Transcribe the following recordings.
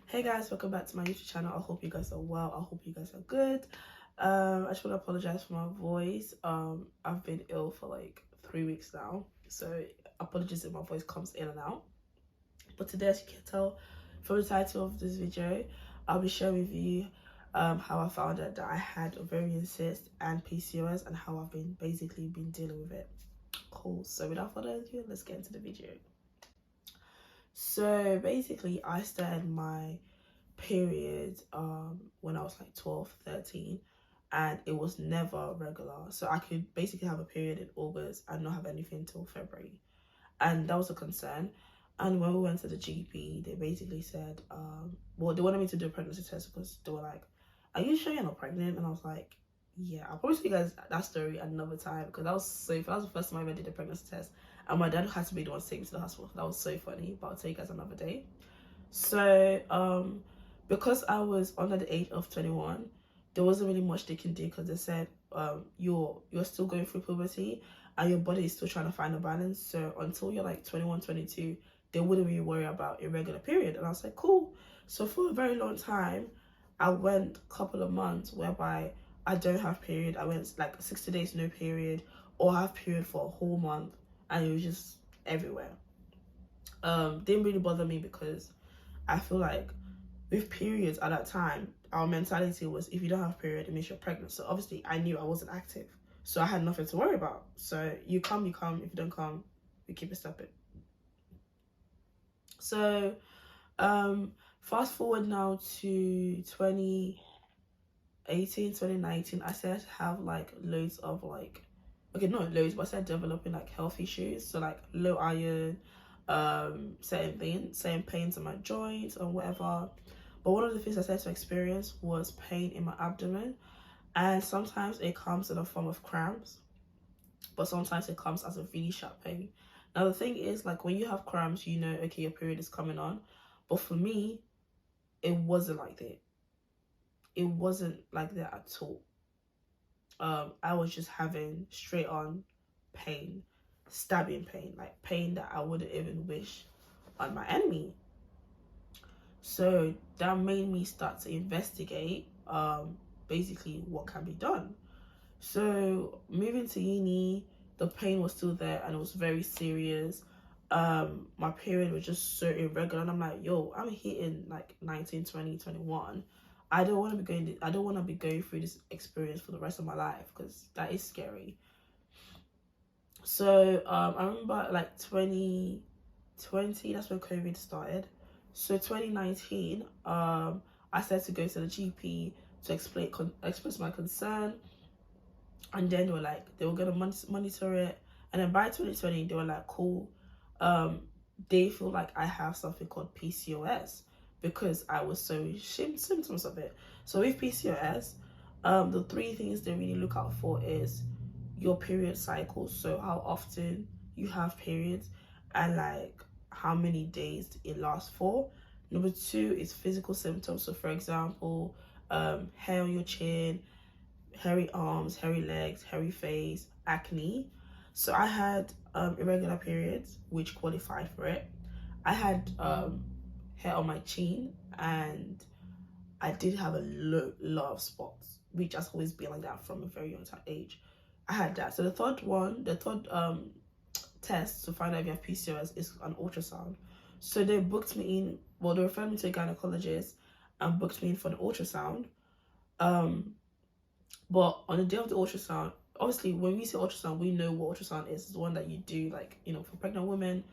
Hey guys, welcome back to my YouTube channel. I hope you guys are well. I hope you guys are good. I just want to apologize for my voice. I've been ill for like 3 weeks now, so apologies if my voice comes in and out. But today, as you can tell from the title of this video, I'll be sharing with you how I found out that I had ovarian cyst and PCOS and how I've been dealing with it. Cool. So without further ado, let's get into the video. So basically, I started my period when I was like 12, 13, and it was never regular. So I could basically have a period in August and not have anything until February. And that was a concern. And when we went to the GP, they basically said, well, they wanted me to do a pregnancy test because they were like, are you sure you're not pregnant? And I was like, yeah. I'll probably tell you guys that story another time because that was the first time I ever did a pregnancy test. And my dad had to be the one to take me to the hospital. That was so funny, but I'll tell you guys another day. So, because I was under the age of 21, there wasn't really much they can do because they said, you're still going through puberty and your body is still trying to find a balance. So until you're like 21, 22, they wouldn't really worry about irregular period. And I was like, cool. So for a very long time, I went a couple of months whereby I don't have period. I went like 60 days, no period, or I have period for a whole month. And it was just everywhere. Didn't really bother me because I feel like with periods at that time, our mentality was if you don't have period, it means you're pregnant. So obviously I knew I wasn't active. So I had nothing to worry about. So you come. If you don't come, we keep it separate. So fast forward now to 2018, 2019, I started to have like loads of like, okay, not loads, but I started developing like health issues. So like low iron, certain pains in my joints or whatever. But one of the things I started to experience was pain in my abdomen, and sometimes it comes in a form of cramps, but sometimes it comes as a really sharp pain. Now the thing is, like when you have cramps, you know, okay, your period is coming on, but for me, it wasn't like that. It wasn't like that at all. I was just having straight on pain, stabbing pain, like pain that I wouldn't even wish on my enemy. So that made me start to investigate basically what can be done. So moving to uni, the pain was still there and it was very serious. My period was just so irregular and I'm like, yo, I'm hitting like 19, 20, 21. I don't want to be going through this experience for the rest of my life because that is scary. So I remember like 2020, that's when COVID started. So 2019, I started to go to the GP to express my concern, and then they were gonna monitor it, and then by 2020 they were like, cool, they feel like I have something called PCOS because I was so symptoms of it. So with PCOS, the three things they really look out for is your period cycle, so how often you have periods and like how many days it lasts for. Number two is physical symptoms, so for example, hair on your chin, hairy arms, hairy legs, hairy face, acne. So I had irregular periods which qualified for it. I had hair on my chin and I did have a lot of spots, which has always been like that from a very young age. I had that. So the third test to find out if you have PCOS is an ultrasound. So they booked me in, well, they referred me to a gynecologist and booked me in for the ultrasound. But on the day of the ultrasound, obviously when we say ultrasound, we know what ultrasound is. It's the one that you do, like, you know, for pregnant women,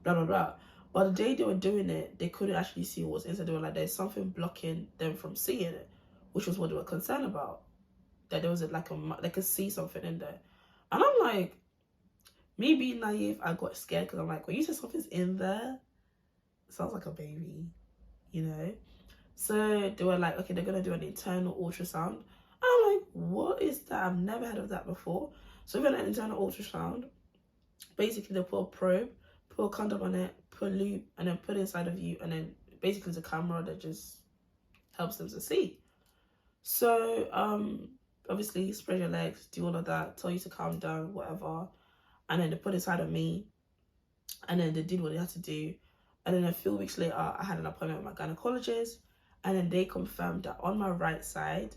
blah, blah, blah. But the day they were doing it, they couldn't actually see what was inside. They were like, there's something blocking them from seeing it, which was what they were concerned about. That there was they could see something in there. And I'm like, me being naive, I got scared because I'm like, when you say something's in there, it sounds like a baby, you know? So they were like, okay, they're going to do an internal ultrasound. I'm like, what is that? I've never heard of that before. So we got an internal ultrasound. Basically, they put a probe, put a condom on it, put a loop, and then put it inside of you. And then basically it's a camera that just helps them to see. So obviously spread your legs, do all of that, tell you to calm down, whatever. And then they put it inside of me. And then they did what they had to do. And then a few weeks later, I had an appointment with my gynecologist, and then they confirmed that on my right side,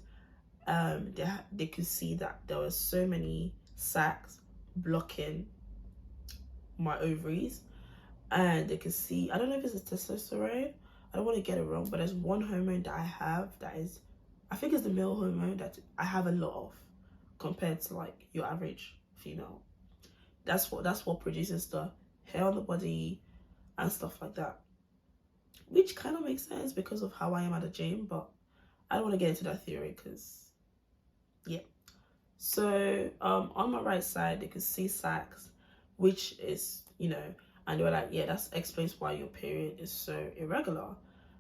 they could see that there were so many sacs blocking my ovaries, and they could see, I don't know if it's a testosterone, I don't want to get it wrong, but there's one hormone that I have that is, I think it's the male hormone that I have a lot of compared to like your average female. That's what produces the hair on the body and stuff like that, which kind of makes sense because of how I am at the gym, but I don't want to get into that theory because, yeah. So on my right side, they could see sacs, which is, you know, and they were like, yeah, that explains why your period is so irregular.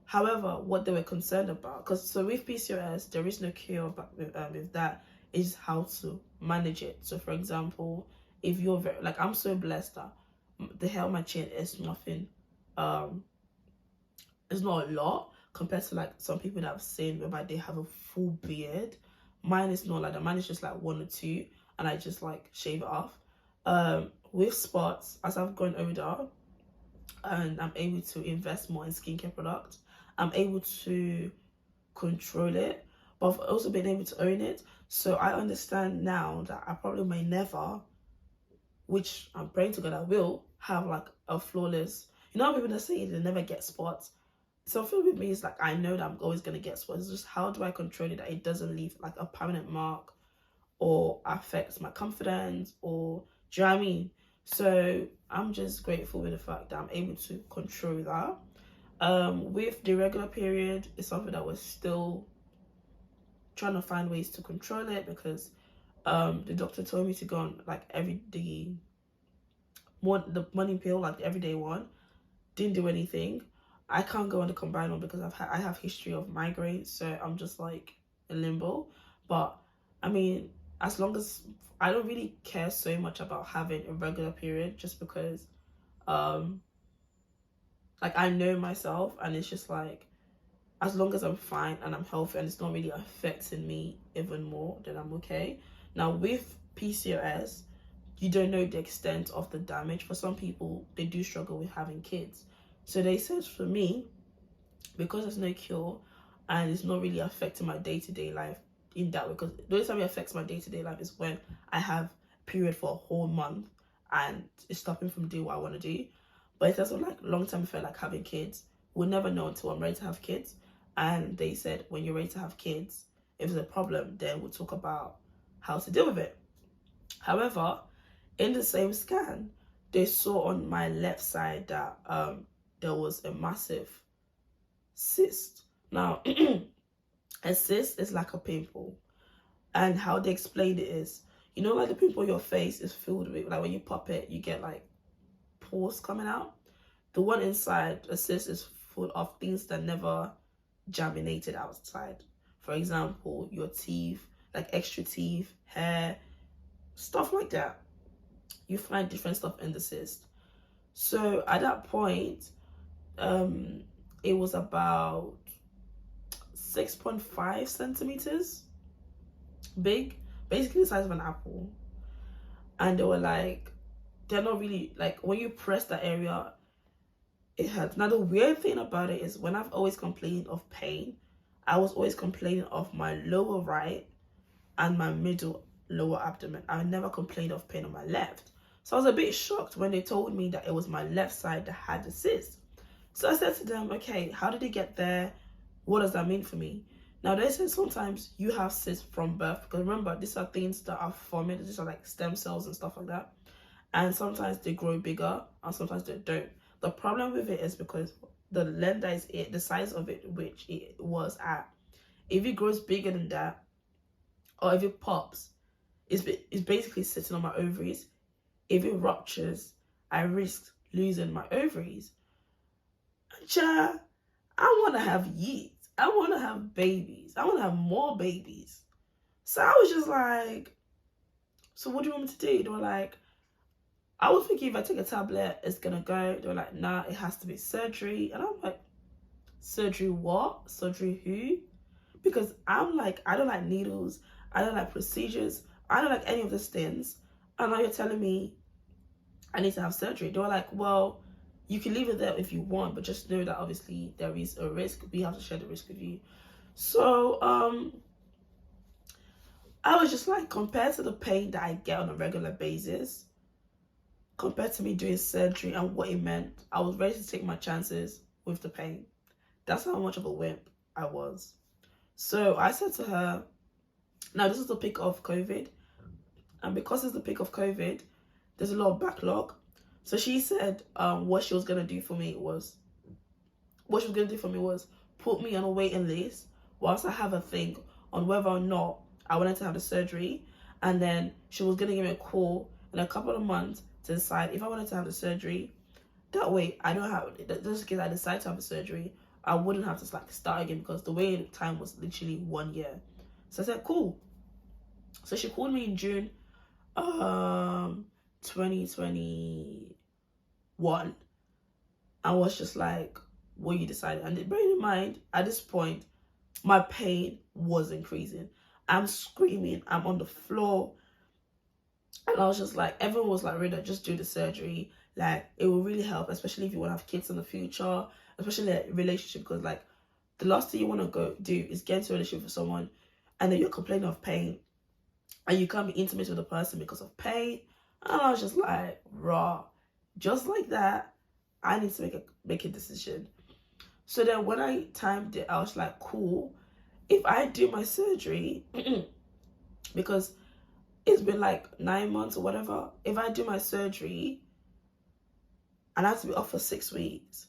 However, what they were concerned about, because so with PCOS, there is no cure, but with that is how to manage it. So for example, if you're very, like, I'm so blessed that the hair on my chin is nothing, it's not a lot compared to like some people that I've seen whereby they have a full beard. Mine is not like that. Mine is just like 1 or 2, and I just like shave it off. With spots, as I've grown older and I'm able to invest more in skincare products, I'm able to control it, but I've also been able to own it. So I understand now that I probably may never, which I'm praying to God I will, have like a flawless, you know, people that say they never get spots. So I feel with me, it's like I know that I'm always going to get spots. It's just how do I control it that it doesn't leave like a permanent mark or affects my confidence, or do you know what I mean? So I'm just grateful with the fact that I'm able to control that. With the regular period, it's something that we're still trying to find ways to control it, because the doctor told me to go on like the morning pill, like the everyday one. Didn't do anything. I can't go on the combined one because I have history of migraines, so I'm just like in limbo. But I mean, as long as I don't really care so much about having a regular period, just because like I know myself, and it's just like as long as I'm fine and I'm healthy and it's not really affecting me even more, then I'm okay. Now with PCOS, you don't know the extent of the damage. For some people, they do struggle with having kids. So they said for me, because there's no cure and it's not really affecting my day-to-day life in that way, because the only time it affects my day-to-day life is when I have a period for a whole month and it's stopping from doing what I want to do. But it doesn't like long-term effect like having kids. We'll never know until I'm ready to have kids. And they said when you're ready to have kids, if there's a problem, then we'll talk about how to deal with it. However, in the same scan, they saw on my left side that there was a massive cyst. Now, a cyst is like a pimple. And how they explained it is, you know, like the pimple on your face is filled with, like when you pop it, you get like pores coming out. The one inside, a cyst, is full of things that never germinated outside. For example, your teeth, like extra teeth, hair, stuff like that. You find different stuff in the cyst. So at that point, it was about 6.5 centimeters big, basically the size of an apple. And they were like, they're not really, like when you press that area, it hurts. Now the weird thing about it is when I've always complained of pain, I was always complaining of my lower right and my middle lower abdomen. I never complained of pain on my left. So I was a bit shocked when they told me that it was my left side that had the cyst. So I said to them, okay, how did it get there? What does that mean for me? Now they said sometimes you have cysts from birth, because remember, these are things that are forming. These are like stem cells and stuff like that. And sometimes they grow bigger and sometimes they don't. The problem with it is because the length that is it, the size of it, which it was at, if it grows bigger than that, or if it pops, it's basically sitting on my ovaries. If it ruptures, I risk losing my ovaries. And I want to have yeast. I want to have babies. I want to have more babies. So I was just like, so what do you want me to do? They were like, I was thinking if I take a tablet, it's going to go. They were like, nah, it has to be surgery. And I'm like, surgery what? Surgery who? Because I'm like, I don't like needles. I don't like procedures. I don't like any of those things. And now you're telling me I need to have surgery. They were like, well, You can leave it there if you want, but just know that obviously there is a risk. We have to share the risk with you. So I was just like, compared to the pain that I get on a regular basis, compared to me doing surgery and what it meant, I was ready to take my chances with the pain. That's how much of a wimp I was. So I said to her, now this is the peak of COVID, and because it's the peak of COVID, there's a lot of backlog. So she said what she was gonna do for me was put me on a waiting list whilst I have a think on whether or not I wanted to have the surgery, and then she was gonna give me a call in a couple of months to decide if I wanted to have the surgery. That way, I don't have, just in case I decide to have the surgery, I wouldn't have to like start again, because the waiting time was literally 1 year. So I said, cool. So she called me in June 2021. I was just like, what you decided? And bearing in mind, at this point, my pain was increasing. I'm screaming, I'm on the floor. And I was just like, everyone was like, Rita, just do the surgery. Like, it will really help, especially if you want to have kids in the future, especially a relationship, because like the last thing you want to go do is get into a relationship with someone and then you're complaining of pain and you can't be intimate with the person because of pain. And I was just like, raw, just like that, I need to make a decision. So then when I timed it, I was like, cool, if I do my surgery, because it's been like 9 months or whatever, if I do my surgery and I have to be off for 6 weeks,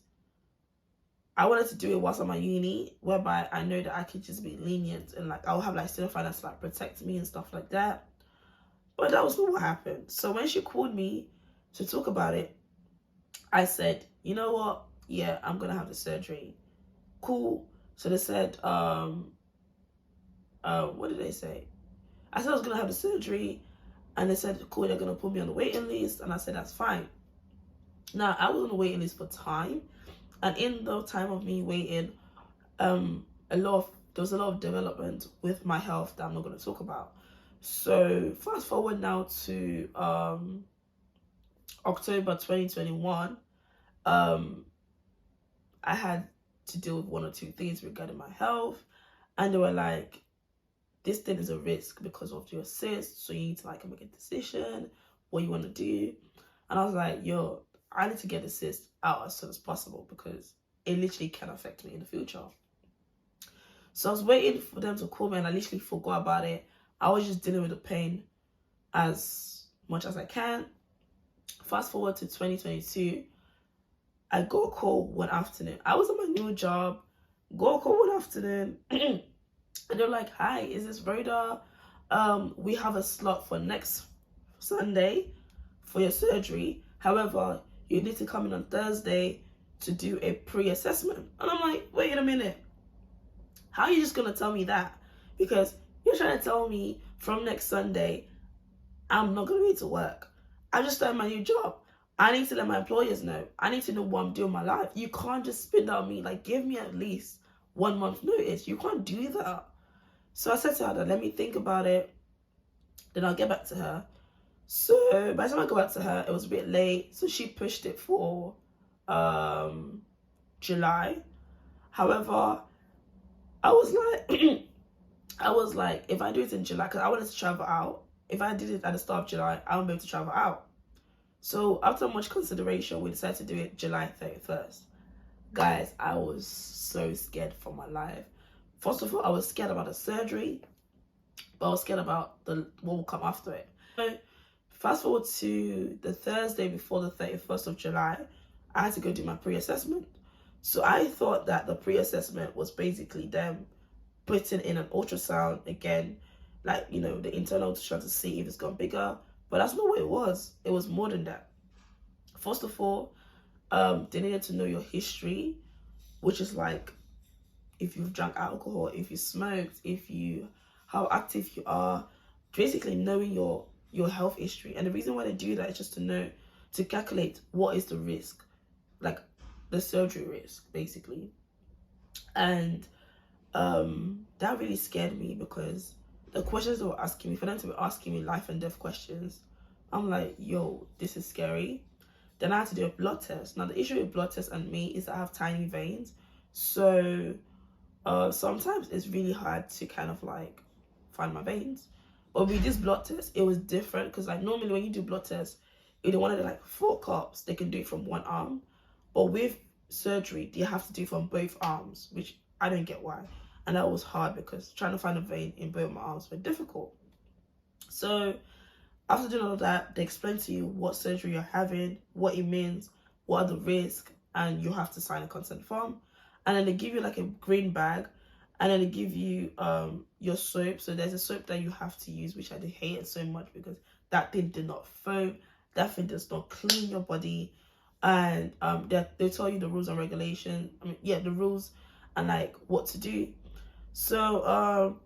I wanted to do it whilst I'm at uni, whereby I know that I could just be lenient and like I'll have like student finance to like protect me and stuff like that. But that was not what happened. So when she called me to talk about it, I said, you know what? Yeah, I'm gonna have the surgery. Cool. So they said, what did they say? I said I was gonna have the surgery, and they said, cool, they're gonna put me on the waiting list, and I said that's fine. Now I was on the waiting list for time, and in the time of me waiting, there was a lot of development with my health that I'm not gonna talk about. So fast forward now to October 2021. I had to deal with 1 or 2 things regarding my health, and they were like, this thing is a risk because of your cyst, so you need to like make a decision what you want to do. And I was like, yo, I need to get the cyst out as soon as possible because it literally can affect me in the future. So I was waiting for them to call me, and I literally forgot about it. I was just dealing with the pain as much as I can. Fast forward to 2022, I got a call one afternoon. I was at my new job, got a call one afternoon, and they're like, hi, is this Rhoda? We have a slot for next Sunday for your surgery. However, you need to come in on Thursday to do a pre-assessment. And I'm like, wait a minute. How are you just going to tell me that? Because you're trying to tell me from next Sunday, I'm not going to be able to work. I just started my new job. I need to let my employers know. I need to know what I'm doing in my life. You can't just spin that on me. Like, give me at least 1 month notice. You can't do that. So I said to her, let me think about it. Then I'll get back to her. So by the time I got back to her, it was a bit late. So she pushed it for July. However, I was like, if I do it in July, because I wanted to travel out. If I did it at the start of July, I won't be able to travel out. So after much consideration, we decided to do it July 31st. Guys, I was so scared for my life. First of all, I was scared about the surgery, but I was scared about what will come after it. So fast forward to the Thursday before the 31st of July, I had to go do my pre-assessment. So I thought that the pre-assessment was basically them putting in an ultrasound again, like, you know, the internal ultrasound to see if it's gone bigger. But that's not what it was. It was more than that. First of all, they needed to know your history, which is like if you've drank alcohol, if you smoked, how active you are, basically knowing your health history. And the reason why they do that is just to calculate what is the risk, like the surgery risk, basically. And that really scared me because the questions they were asking me, for them to be asking me life and death questions, I'm like, yo, this is scary. Then I had to do a blood test. Now the issue with blood tests and me is that I have tiny veins, so sometimes it's really hard to kind of like find my veins. But with this blood test, it was different, because like normally when you do blood tests, if they wanted like 4 cups, they can do it from one arm. But with surgery, they have to do it from both arms, which I don't get why. And that was hard because trying to find a vein in both my arms was difficult. So after doing all of that, they explain to you what surgery you're having, what it means, what are the risks, and you have to sign a consent form. And then they give you like a green bag, and then they give you your soap. So there's a soap that you have to use, which I hated so much because that thing did not foam, that thing does not clean your body. And they tell you the rules and regulations. I mean, yeah, the rules and like what to do. So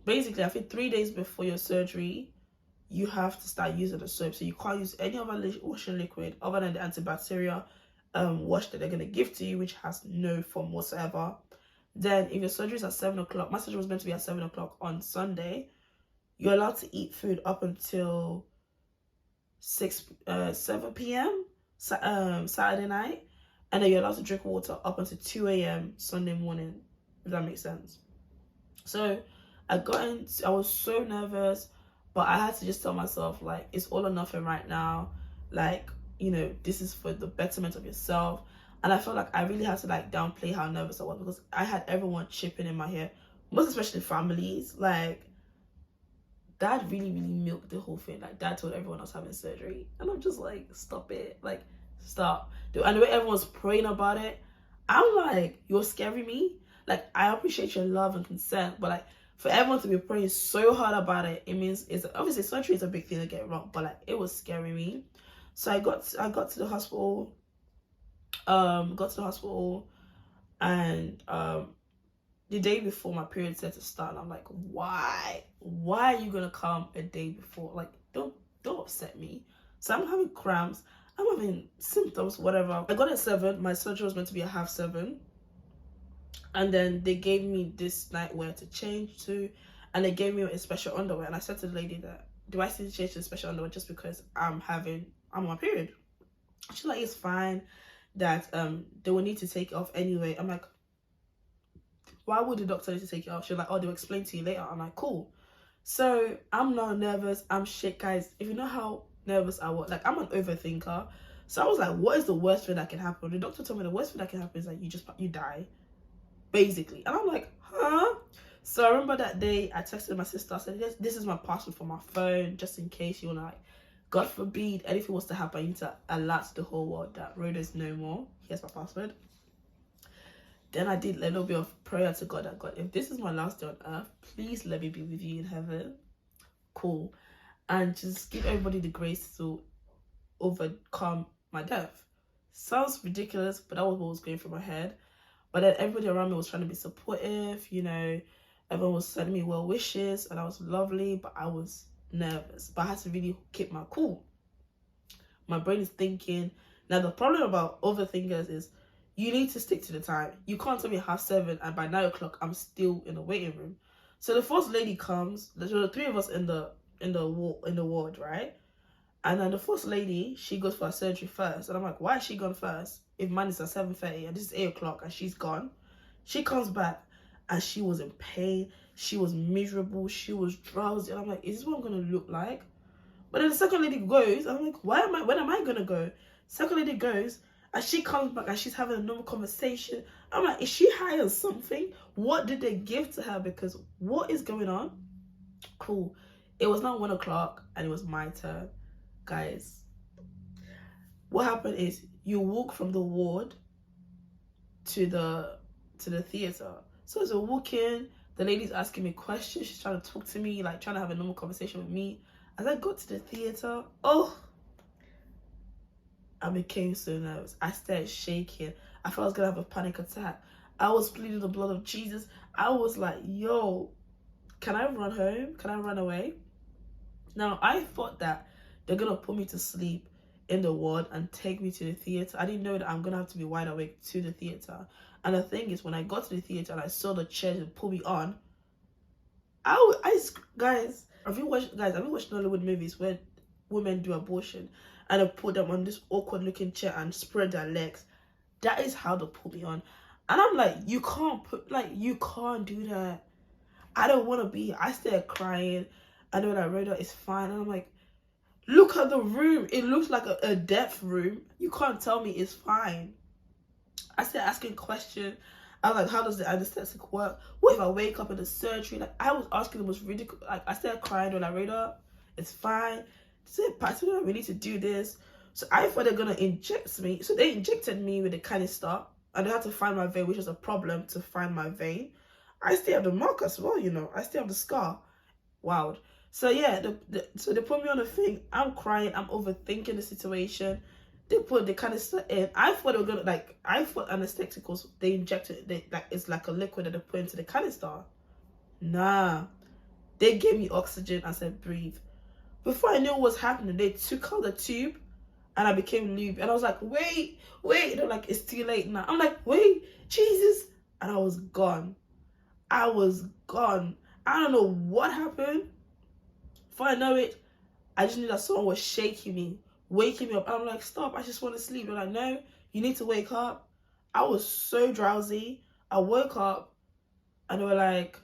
basically, I think 3 days before your surgery, you have to start using the soap. So you can't use any other washing liquid other than the antibacterial wash that they're going to give to you, which has no foam whatsoever. Then if your surgery is at 7 o'clock, my surgery was meant to be at 7 o'clock on Sunday, you're allowed to eat food up until 7 p.m. Saturday night, and then you're allowed to drink water up until 2 a.m. Sunday morning, if that makes sense. So I was so nervous, but I had to just tell myself, like, it's all or nothing right now. Like, you know, this is for the betterment of yourself. And I felt like I really had to like downplay how nervous I was, because I had everyone chipping in my hair, most especially families. Like, Dad really milked the whole thing. Like, Dad told everyone I was having surgery, and I'm just like, stop it, like, stop. And the way everyone's praying about it, I'm like, you're scaring me. Like, I appreciate your love and consent, but like, for everyone to be praying so hard about it, it means it's obviously surgery is a big thing to get wrong, but like, it was scaring me. So I got to the hospital. And the day before my period set to start, and I'm like, why are you gonna come a day before? Like, don't upset me. So I'm having cramps, I'm having symptoms, whatever. I got at 7. My surgery was meant to be at 7:30, and then they gave me this nightwear to change to, and they gave me a special underwear. And I said to the lady, that do I still change to the special underwear just because I'm on my period? She's like, it's fine, that they will need to take it off anyway. I'm like, why would the doctor need to take it off? She's like, oh, they'll explain to you later. I'm like, cool. So I'm not nervous, I'm shit, guys. If you know how nervous I was, like, I'm an overthinker. So I was like, what is the worst thing that can happen? The doctor told me the worst thing that can happen is like you die, basically. And I'm like, huh? So I remember that day I texted my sister. I said, this is my password for my phone, just in case you want to, like, God forbid anything was to happen, I need to alert the whole world that Rhoda is no more. Here's my password. Then I did a little bit of prayer to God, that God, if this is my last day on earth, please let me be with you in heaven. Cool. And just give everybody the grace to overcome my death. Sounds ridiculous, but that was what was going through my head. But then everybody around me was trying to be supportive, you know, everyone was sending me well wishes, and that was lovely, but I was nervous. But I had to really keep my cool. My brain is thinking. Now the problem about overthinkers is you need to stick to the time. You can't tell me 7:30 and by 9 o'clock I'm still in the waiting room. So the first lady comes. There's the 3 of us in the ward, right? And then the first lady, she goes for her surgery first, and I'm like, why is she gone first? If mine is at 7:30 and this is 8 o'clock and she's gone. She comes back and she was in pain. She was miserable. She was drowsy, and I'm like, is this what I'm gonna look like? But then the second lady goes, and I'm like, when am I gonna go? Second lady goes, and she comes back and she's having a normal conversation. I'm like, is she high on something? What did they give to her? Because what is going on? Cool. It was now 1 o'clock and it was my turn. Guys, what happened is you walk from the ward to the theater. So as I walk in, the lady's asking me questions. She's trying to talk to me, like trying to have a normal conversation with me. As I got to the theater, I became so nervous. I started shaking. I thought I was gonna have a panic attack. I was pleading the blood of Jesus. I was like, yo, can I run home? Can I run away? Now, I thought that they're gonna put me to sleep in the ward and take me to the theater. I didn't know that I'm gonna have to be wide awake to the theater. And the thing is, when I got to the theater and I saw the chairs and put me on, guys, have you watched Hollywood movies where women do abortion? and I put them on this awkward looking chair and spread their legs. That is how they put me on. And I'm like, you can't do that. I don't want to be. I started crying. And when I read it, it's fine. And I'm like, look at the room. It looks like a death room. You can't tell me it's fine. I started asking questions. I was like, how does the anesthetic work? What if I wake up in the surgery? Like, I was asking the most ridiculous. Like, I started crying when I read it. It's fine. So, Pastor, we need to do this. So I thought they're gonna inject me. So they injected me with a canister, and they had to find my vein, which was a problem to find my vein. I still have the mark as well, you know. I still have the scar. Wow. So yeah, so they put me on a thing. I'm crying. I'm overthinking the situation. They put the canister in. I thought they were gonna I thought anestheticals, they injected it's like a liquid that they put into the canister. Nah. They gave me oxygen. I said breathe. Before I knew what was happening, they took out the tube and I became lube. And I was like, wait. They're like, it's too late now. I'm like, wait, Jesus. And I was gone. I don't know what happened. Before I know it, I just knew that someone was shaking me, waking me up. And I'm like, stop, I just want to sleep. They're like, no, you need to wake up. I was so drowsy. I woke up and they were like,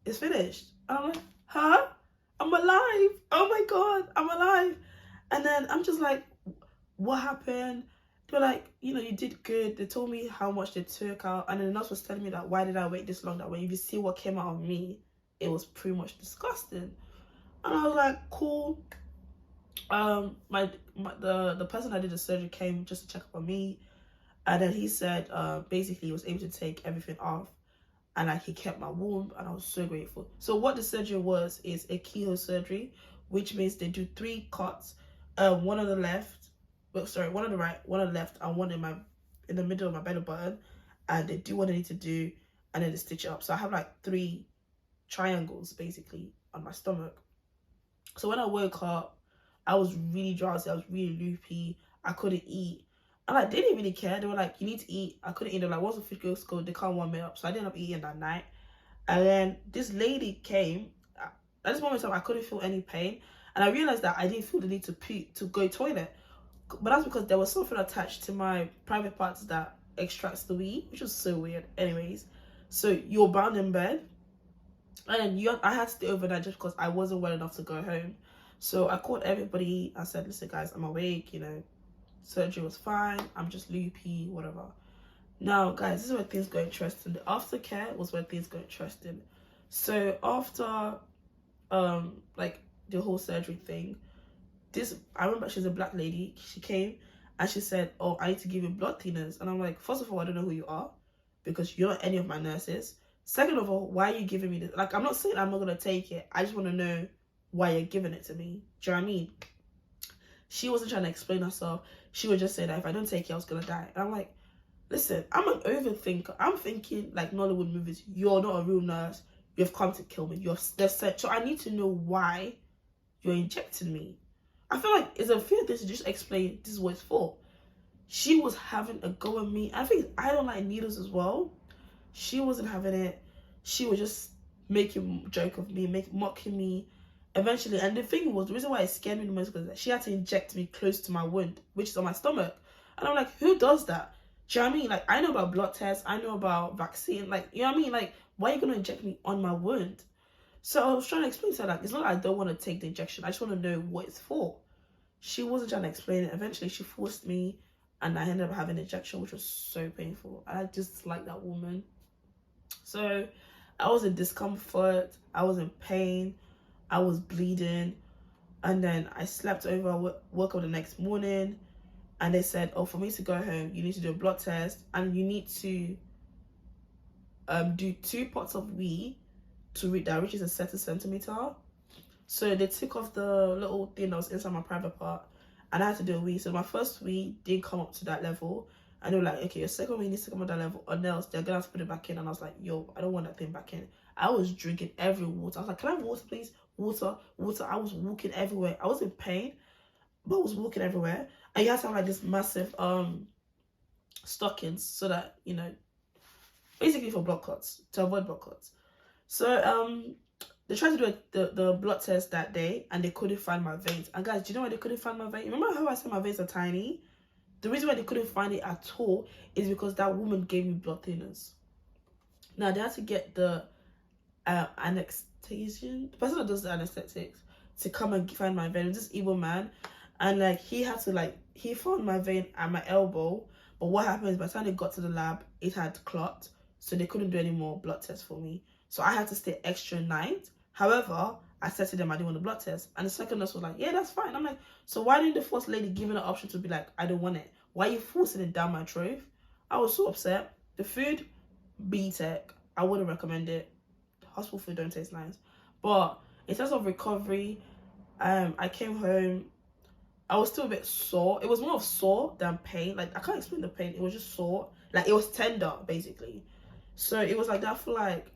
it's finished. And I'm like, huh? I'm alive. Oh my God, I'm alive. And then I'm just like, what happened? They're like, you know, you did good. They told me how much they took out. And then the nurse was telling me that, why did I wait this long? That when you see what came out of me, it was pretty much disgusting. And I was like, cool. The person that did the surgery came just to check up on me. And then he said, basically he was able to take everything off. And like he kept my womb, and I was so grateful. So what the surgery was is a keyhole surgery, which means they do 3 cuts, one on the left, one on the right, one on the left, and one in the middle of my belly button, and they do what they need to do, and then they stitch it up. So I have like 3 triangles basically on my stomach. So when I woke up, I was really drowsy, I was really loopy, I couldn't eat. And like, they didn't really care. They were like, you need to eat. I couldn't eat. They're like, once the food goes cold, they can't warm me up. So I didn't end up eating that night. And then this lady came. At this moment in time, I couldn't feel any pain. And I realized that I didn't feel the need to go toilet. But that's because there was something attached to my private parts that extracts the wee, which was so weird. Anyways, so you're bound in bed. And I had to stay overnight just because I wasn't well enough to go home. So I called everybody. I said, listen, guys, I'm awake, you know. Surgery was fine. I'm just loopy, whatever. Now, guys, this is where things got interesting. The aftercare was where things got interesting. So after, like the whole surgery thing, I remember she's a black lady. She came and she said, "Oh, I need to give you blood thinners." And I'm like, first of all, I don't know who you are because you're not any of my nurses. Second of all, why are you giving me this? Like, I'm not saying I'm not gonna take it. I just want to know why you're giving it to me. Do you know what I mean? She wasn't trying to explain herself. She would just say that if I don't take it, I was going to die. And I'm like, listen, I'm an overthinker. I'm thinking like Nollywood movies. You're not a real nurse. You've come to kill me. They've said, so I need to know why you're injecting me. I feel like it's a fair thing to just explain this is what it's for. She was having a go at me. I think I don't like needles as well. She wasn't having it. She was just making a joke of me, mocking me. Eventually, and the thing was, the reason why it scared me the most was that she had to inject me close to my wound, which is on my stomach. And I'm like, who does that? Do you know what I mean? Like, I know about blood tests, I know about vaccine, like, you know what I mean? Like, why are you going to inject me on my wound? So I was trying to explain to her, like, it's not like I don't want to take the injection, I just want to know what it's for. She wasn't trying to explain it. Eventually, she forced me, and I ended up having an injection, which was so painful. I just like that woman. So I was in discomfort, I was in pain, I was bleeding, and then I slept over, woke up the next morning, and they said, oh, for me to go home, you need to do a blood test, and you need to do 2 pots of wee to read that, which is a certain centimeter. So they took off the little thing that was inside my private part, and I had to do a wee. So my first wee didn't come up to that level, and they were like, okay, your second wee needs to come up to that level, or else they're gonna have to put it back in. And I was like, yo, I don't want that thing back in. I was drinking every water. I was like, can I have water, please? Water. I was walking everywhere. I was in pain, but I was walking everywhere. And you have to have like this massive stockings so that, you know, basically for blood clots, to avoid blood clots. So They tried to do the blood test that day and they couldn't find my veins. And guys, do you know why they couldn't find my veins? Remember how I said my veins are tiny? The reason why they couldn't find it at all is because that woman gave me blood thinners. Now they had to get the anesthesian, the person that does the anesthetics, to come and find my vein. This evil man, and like he had to like he found my vein at my elbow. But what happened is by the time they got to the lab, it had clot, so they couldn't do any more blood tests for me. So I had to stay extra night. However, I said to them I didn't want the blood test, and the second nurse was like, "Yeah, that's fine." I'm like, "So why didn't the first lady give me an option to be like, I don't want it? Why are you forcing it down my throat?" I was so upset. The food, B-Tech, I wouldn't recommend it. Hospital food don't taste nice. But in terms of recovery, I came home. I was still a bit sore. It was more of sore than pain. Like, I can't explain the pain. It was just sore. Like, it was tender, basically. So it was like that for like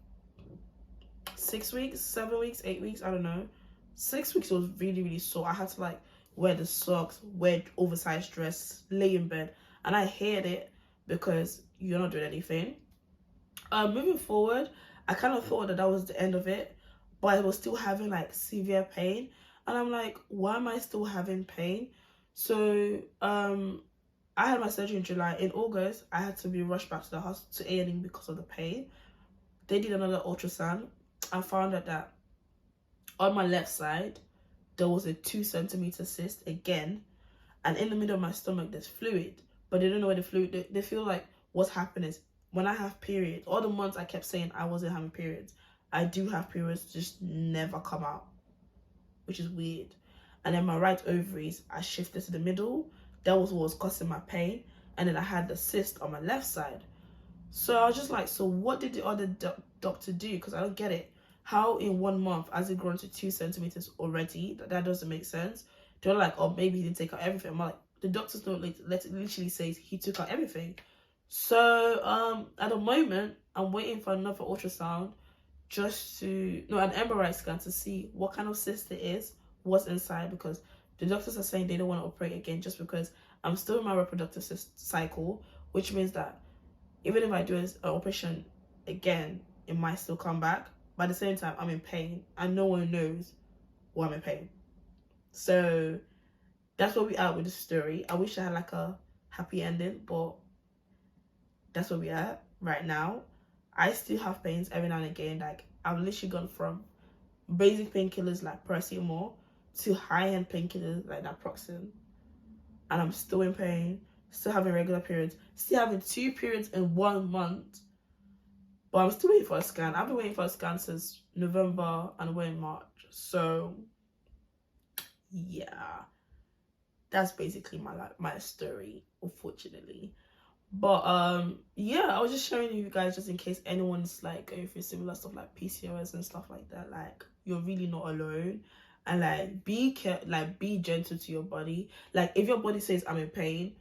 6 weeks, 7 weeks, 8 weeks. I don't know. 6 weeks, it was really, really sore. I had to like wear the socks, wear oversized dress, lay in bed. And I hated it because you're not doing anything. Moving forward, I kind of thought that that was the end of it, but I was still having like severe pain, and I'm like, why am I still having pain? So I had my surgery in July. In August, I had to be rushed back to the hospital to A&E because of the pain. They did another ultrasound and found out that on my left side there was a 2 centimeter cyst again, and in the middle of my stomach there's fluid, but they don't know where the fluid. They feel like what's happening is, when I have periods, all the months I kept saying I wasn't having periods, I do have periods, just never come out, which is weird. And then my right ovaries, I shifted to the middle. That was what was causing my pain. And then I had the cyst on my left side. So I was just like, so what did the other doctor do? Because I don't get it. How in 1 month has it grown to 2 centimeters already? That doesn't make sense. They're like, oh, maybe he didn't take out everything. I'm like, the doctors don't literally say he took out everything. So at the moment I'm waiting for another ultrasound, an MRI scan to see what kind of cyst it is, what's inside, because the doctors are saying they don't want to operate again just because I'm still in my reproductive cycle, which means that even if I do an operation again, it might still come back. But at the same time, I'm in pain and no one knows why I'm in pain. So that's where we are with the story. I wish I had like a happy ending, but that's where we are right now. I still have pains every now and again. Like, I've literally gone from basic painkillers like paracetamol to high-end painkillers like naproxen, and I'm still in pain, still having regular periods, still having 2 periods in 1 month, but I'm still waiting for a scan. I've been waiting for a scan since November and we're in March. So yeah, that's basically my story, unfortunately. But yeah, I was just sharing with you guys just in case anyone's like going through similar stuff like PCOS and stuff like that. Like, you're really not alone, and like be gentle to your body. Like, if your body says I'm in pain,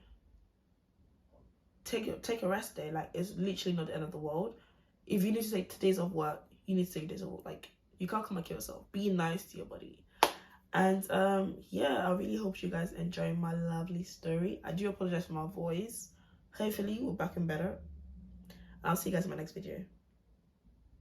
take a rest day. Like, it's literally not the end of the world. If you need to take days off work, you need to take days off work. Like, you can't come and kill yourself. Be nice to your body. And yeah, I really hope you guys enjoy my lovely story. I do apologize for my voice. Hopefully we're back and better. I'll see you guys in my next video.